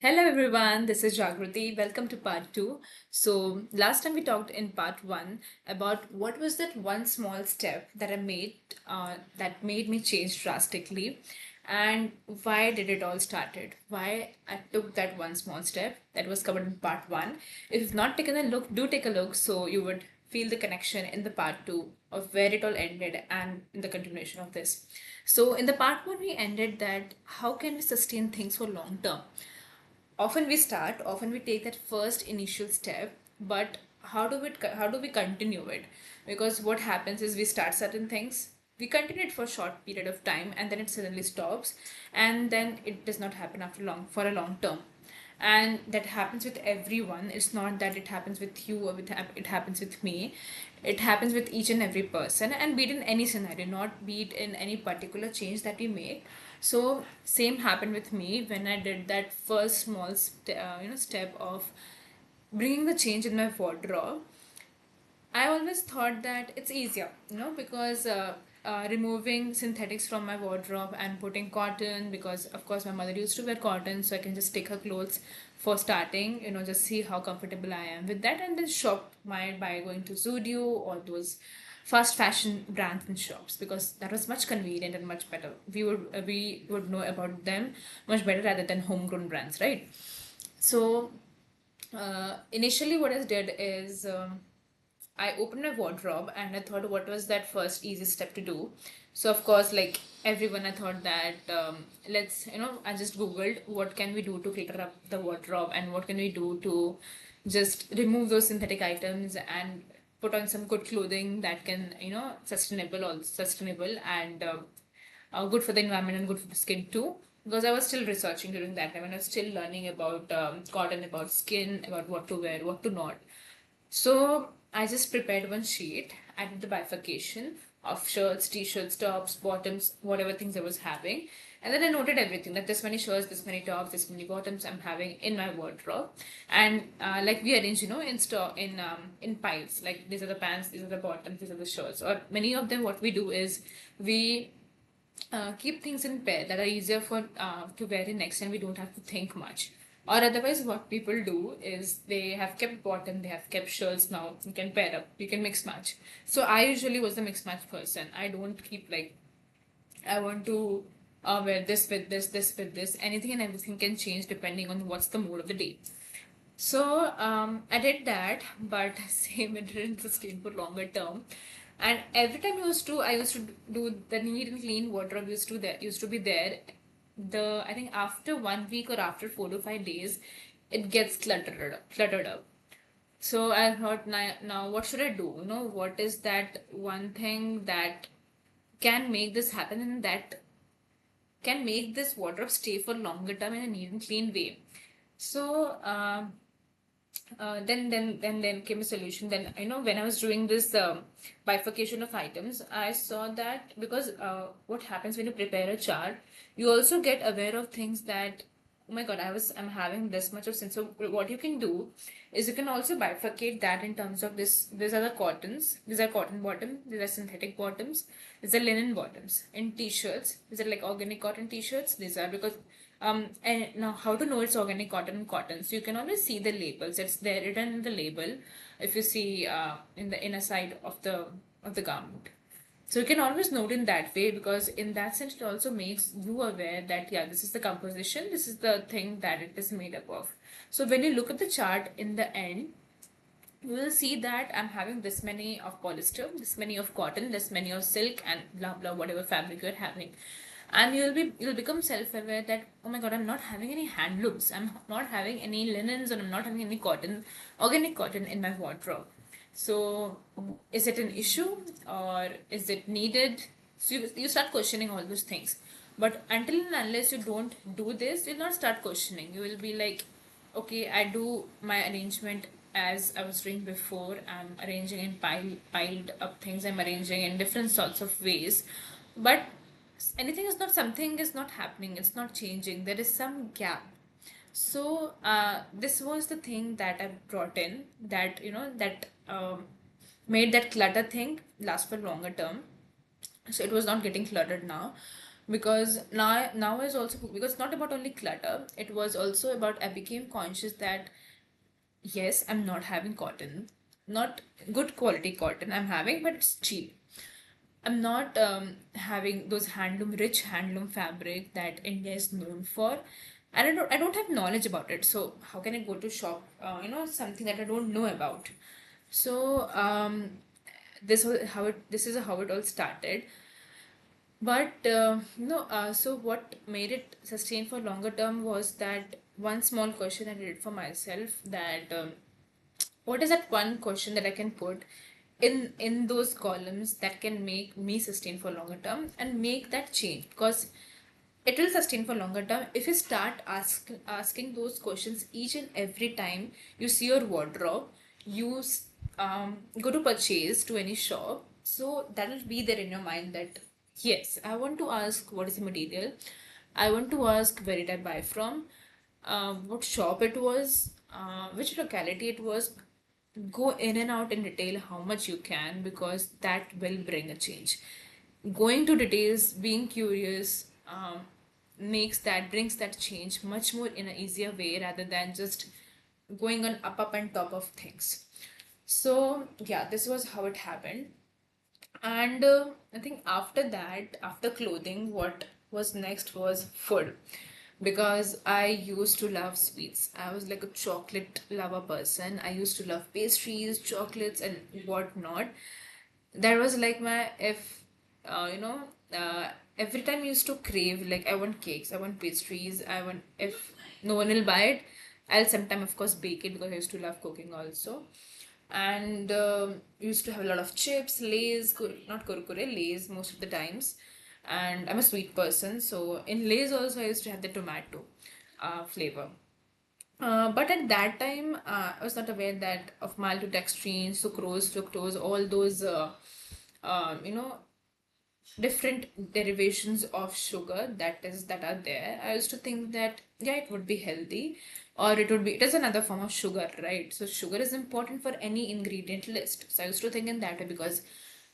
Hello everyone, this is Jagruti. Welcome to part 2. So, last time we talked in part 1 about what was that one small step that I made that made me change drastically, and why did it all started? Why I took that one small step that was covered in part 1. If you've not taken a look, do take a look so you would feel the connection in the part 2 of where it all ended and in the continuation of this. So, in the part 1 we ended that how can we sustain things for long term? Often we take that first initial step, but how do we continue it? Because what happens is we start certain things, we continue it for a short period of time, and then it suddenly stops, and then it does not happen after long for a long term. And that happens with everyone. It's not that it happens with you or it happens with me. It happens with each and every person, and be it in any scenario, not be it in any particular change that we make. So same happened with me when I did that first small step of bringing the change in my wardrobe. I always thought that it's easier, because removing synthetics from my wardrobe and putting cotton, because of course my mother used to wear cotton, so I can just take her clothes for starting, just see how comfortable I am with that, and then shop my by going to Zudio or those fast fashion brands and shops, because that was much convenient and much better. We would know about them much better rather than homegrown brands, right? So initially what I did is I opened my wardrobe and I thought, what was that first easiest step to do? So of course, like everyone, I thought that I just googled what can we do to clutter up the wardrobe and what can we do to just remove those synthetic items and put on some good clothing that can sustainable and good for the environment and good for the skin too. Because I was still researching during that time and I was still learning about cotton, about skin, about what to wear, what to not. So I just prepared one sheet. I did the bifurcation of shirts, t-shirts, tops, bottoms, whatever things I was having. And then I noted everything, that this many shirts, this many tops, this many bottoms I'm having in my wardrobe. And like we arrange, in store in piles. Like these are the pants, these are the bottoms, these are the shirts. Or many of them, what we do is we keep things in pair that are easier for to wear in next, and we don't have to think much. Or otherwise, what people do is they have kept bottom, they have kept shirts. Now you can pair up, you can mix match. So I usually was the mix match person. I don't keep like I want to wear this with this with this. Anything and everything can change depending on what's the mood of the day. So I did that, but same, it didn't sustain for longer term. And every time I used to do the neat and clean wardrobe used to be there. I think after 1 week or after 4 to 5 days, it gets cluttered up. So I thought, now what should I do? What is that one thing that can make this happen and that can make this wardrobe stay for longer term in a neat and clean way? So then came a solution. Then when I was doing this bifurcation of items, I saw that because what happens when you prepare a chart, you also get aware of things that, oh my god, I'm having this much of sense. So what you can do is you can also bifurcate that in terms of this. These are the cottons. These are cotton bottom. These are synthetic bottoms. These are linen bottoms. In t-shirts, these are like organic cotton t-shirts. These are because and now how to know it's organic cotton and cotton? So you can always see the labels. It's there written in the label. If you see in the inner side of the garment. So you can always note in that way, because in that sense it also makes you aware that yeah, this is the composition, this is the thing that it is made up of. So when you look at the chart in the end, you will see that I'm having this many of polyester, this many of cotton, this many of silk, and blah blah whatever fabric you're having. And you'll become self-aware that, oh my god, I'm not having any handlooms, I'm not having any linens, and I'm not having any cotton, organic cotton in my wardrobe. So is it an issue or is it needed? So you start questioning all those things. But until and unless you don't do this, you'll not start questioning. You will be like, okay, I do my arrangement as I was doing before. I'm arranging in piled up things. I'm arranging in different sorts of ways. But anything is not something is not happening. It's not changing. There is some gap. So this was the thing that I brought in, that that made that clutter thing last for longer term. So it was not getting cluttered now. because now is also because it's not about only clutter, it was also about I became conscious that yes, I'm not having cotton, not good quality cotton I'm having, but it's cheap. I'm not having those rich handloom fabric that India is known for, and I don't have knowledge about it. So how can I go to shop, something that I don't know about? So this is how it all started. But so what made it sustain for longer term was that one small question I did for myself, that what is that one question that I can put in those columns that can make me sustain for longer term and make that change, because it will sustain for longer term if you start asking those questions each and every time you see your wardrobe, go to purchase to any shop. So that will be there in your mind that yes, I want to ask what is the material, I want to ask where did I buy from, what shop it was, which locality it was. Go in and out in detail how much you can, because that will bring a change. Going to details, being curious, brings that change much more in an easier way rather than just going on up and top of things. So yeah, this was how it happened. And I think after that, after clothing, what was next was food. Because I used to love sweets. I was like a chocolate lover person. I used to love pastries, chocolates, and whatnot. That was like my, if every time I used to crave, like I want cakes, I want pastries, I want, if no one will buy it, I'll sometime of course bake it because I used to love cooking also. And used to have a lot of chips, Lays, not kurkure, Lays most of the times. And I'm a sweet person, so in Lays also I used to have the tomato flavor. But at that time, I was not aware that of maltodextrin, sucrose, fructose, all those, you know, different derivations of sugar that are there. I used to think that yeah, it would be healthy, or it is another form of sugar, right? So sugar is important for any ingredient list. So I used to think in that way because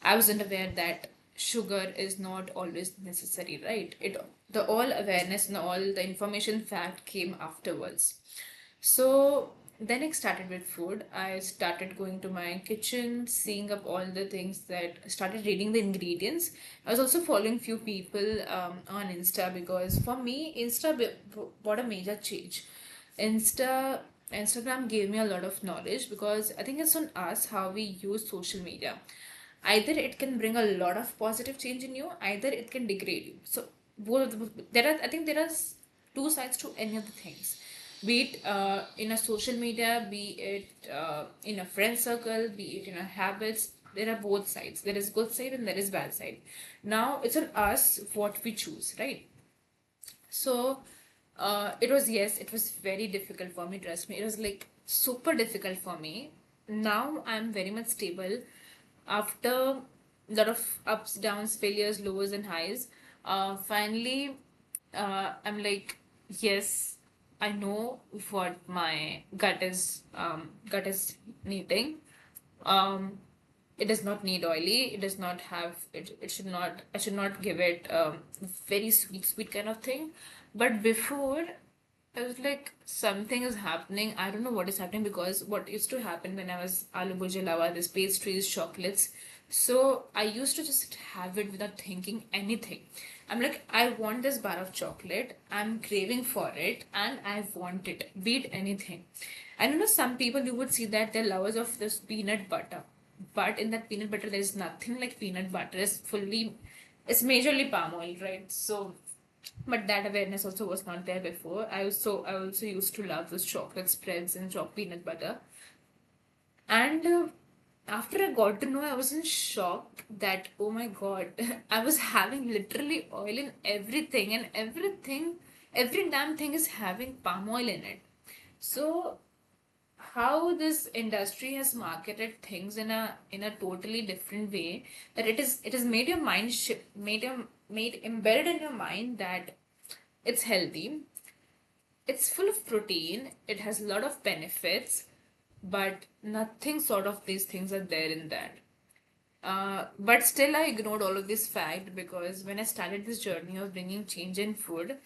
I wasn't aware that sugar is not always necessary, right? The all awareness and all the information fact came afterwards. So then I started with food. I started going to my kitchen, seeing up all the things, that started reading the ingredients. I was also following few people on Insta, because for me, brought a major change. Insta Instagram gave me a lot of knowledge, because I think it's on us how we use social media. Either it can bring a lot of positive change in you, either it can degrade you. So there are two sides to any of the things, be it in a social media, be it in a friend circle, be it in our habits. There are both sides, there is good side and there is bad side. Now it's on us what we choose, right? So it was very difficult for me, trust me. It was like super difficult for me. Now I'm very much stable after a lot of ups, downs, failures, lowers, and highs. Finally, I'm like, yes, I know what my gut is needing. Um, it does not need oily. It does not have it. It should not. I should not give it very sweet kind of thing. But before, I was like, something is happening. I don't know what is happening, because what used to happen when I was aloo bhujia lava, this pastries, chocolates. So I used to just have it without thinking anything. I'm like, I want this bar of chocolate. I'm craving for it, and I want it. Beat anything. And some people you would see that they're lovers of this peanut butter, but in that peanut butter, there's nothing like peanut butter. It's majorly palm oil, right? So but that awareness also was not there before. I also used to love those chocolate spreads and peanut butter. And after I got to know, I was in shock that oh my god, I was having literally oil in everything, and every damn thing is having palm oil in it. So how this industry has marketed things in a totally different way, that it has made your mind made embedded in your mind that it's healthy, it's full of protein, it has a lot of benefits, but nothing sort of these things are there in that. But still, I ignored all of this fact because when I started this journey of bringing change in food,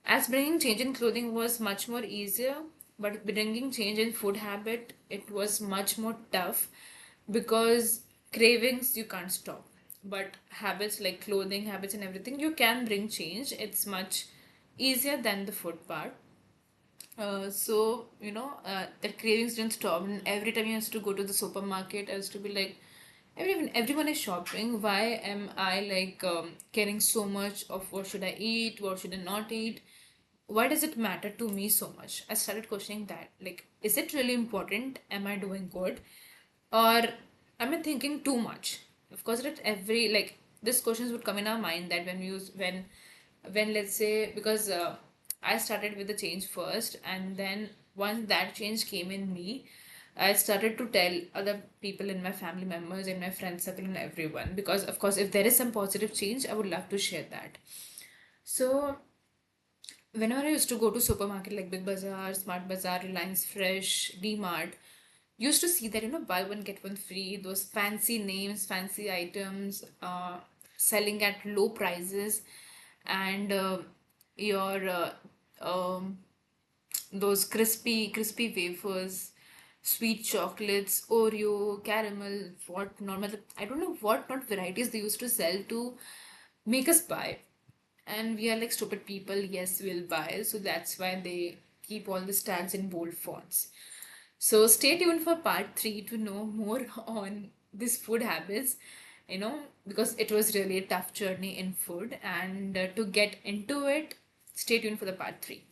as bringing change in clothing was much more easier, but bringing change in food habit, it was much more tough because cravings you can't stop. But habits like clothing habits and everything, you can bring change. It's much easier than the food part. That cravings didn't stop. And every time you used to go to the supermarket, I used to be like, everyone is shopping. Why am I like caring so much of what should I eat, what should I not eat? Why does it matter to me so much? I started questioning that. Like, is it really important? Am I doing good? Or am I thinking too much? Of course, at every like these questions would come in our mind that when we use when let's say because I started with the change first, and then once that change came in me, I started to tell other people in my family members, in my friend circle, and everyone, because of course if there is some positive change, I would love to share that. So whenever I used to go to supermarket like Big Bazaar, Smart Bazaar, Reliance Fresh, D-Mart, used to see that buy one get one free, those fancy names, fancy items, selling at low prices, and your um, those crispy wafers, sweet chocolates, Oreo, caramel, what normal, I don't know what not varieties they used to sell to make us buy. And we are like stupid people, yes, we'll buy. So that's why they keep all the tags in bold fonts. So stay tuned for part 3 to know more on these food habits, because it was really a tough journey in food. And to get into it, stay tuned for the part 3.